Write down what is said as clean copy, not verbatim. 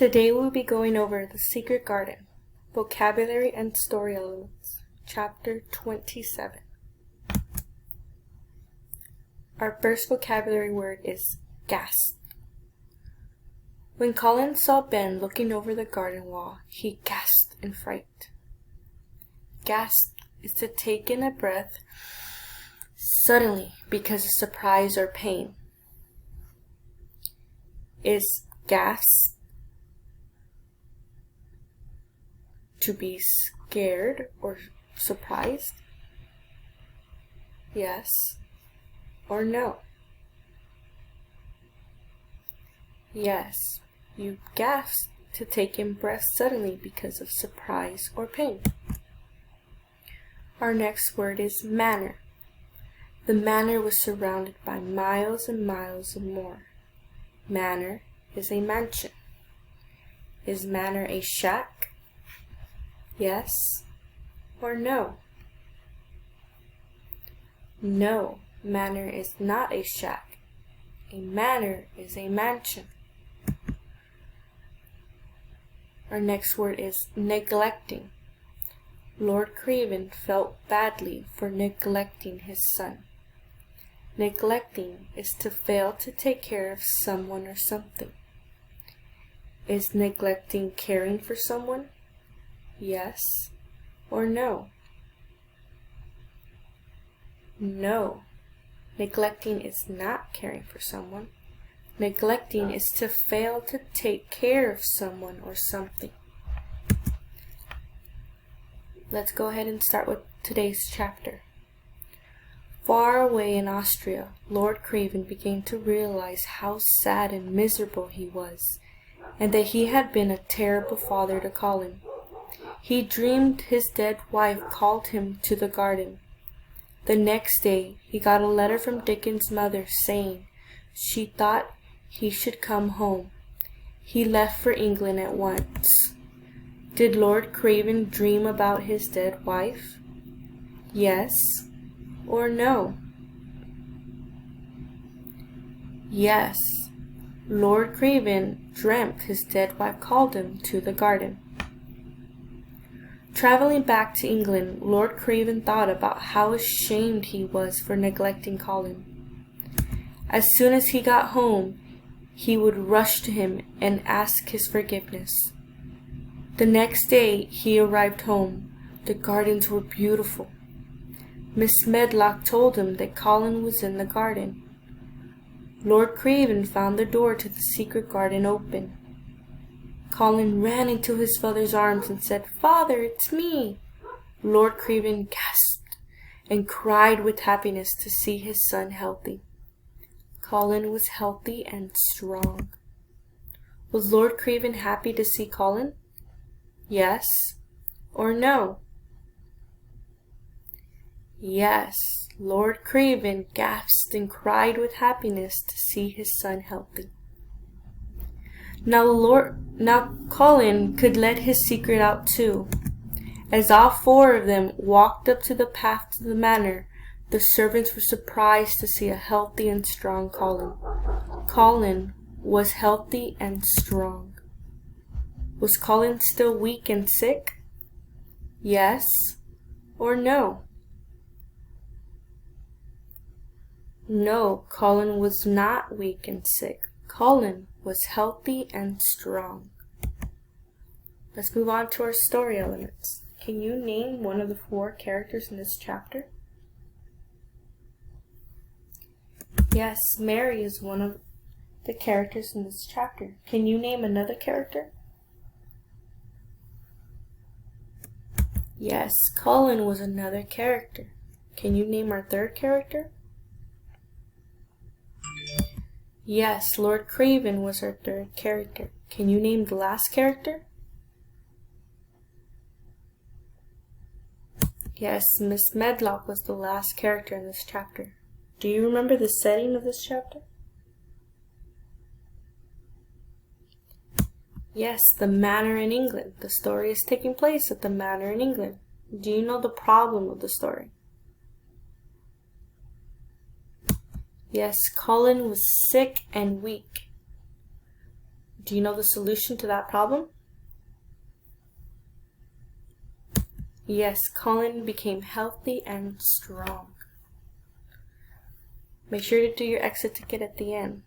Today we'll be going over The Secret Garden, Vocabulary and Story Elements, Chapter 27. Our first vocabulary word is gasped. When Colin saw Ben looking over the garden wall, he gasped in fright. Gasp is to take in a breath suddenly because of surprise or pain. Is gasp to be scared or surprised? Yes or no? Yes, you gasp to take in breath suddenly because of surprise or pain. Our next word is manor. The manor was surrounded by miles and miles of moor. Manor is a mansion. Is manor a shack? Yes or no? No, manor is not a shack. A manor is a mansion. Our next word is neglecting. Lord Craven felt badly for neglecting his son. Neglecting is to fail to take care of someone or something. Is neglecting caring for someone? Yes or no? No. Neglecting is not caring for someone. Neglecting is to fail to take care of someone or something. Let's go ahead and start with today's chapter. Far away in Austria, Lord Craven began to realize how sad and miserable he was, and that he had been a terrible father to Colin. He dreamed his dead wife called him to the garden. The next day, he got a letter from Dickens's mother saying she thought he should come home. He left for England at once. Did Lord Craven dream about his dead wife? Yes or no? Yes. Lord Craven dreamt his dead wife called him to the garden. Traveling back to England, Lord Craven thought about how ashamed he was for neglecting Colin. As soon as he got home, he would rush to him and ask his forgiveness. The next day he arrived home. The gardens were beautiful. Miss Medlock told him that Colin was in the garden. Lord Craven found the door to the secret garden open. Colin ran into his father's arms and said, "Father, it's me." Lord Craven gasped and cried with happiness to see his son healthy. Colin was healthy and strong. Was Lord Craven happy to see Colin? Yes or no? Yes, Lord Craven gasped and cried with happiness to see his son healthy. Now Colin could let his secret out too. As all four of them walked up to the path to the manor, the servants were surprised to see a healthy and strong Colin. Colin was healthy and strong. Was Colin still weak and sick? Yes or no? No, Colin was not weak and sick. Colin was healthy and strong. Let's move on to our story elements. Can you name one of the four characters in this chapter? Yes, Mary is one of the characters in this chapter. Can you name another character? Yes, Colin was another character. Can you name our third character? Yes, Lord Craven was our third character. Can you name the last character? Yes, Miss Medlock was the last character in this chapter. Do you remember the setting of this chapter? Yes, the manor in England. The story is taking place at the manor in England. Do you know the problem of the story? Yes, Colin was sick and weak. Do you know the solution to that problem? Yes, Colin became healthy and strong. Make sure to do your exit ticket at the end.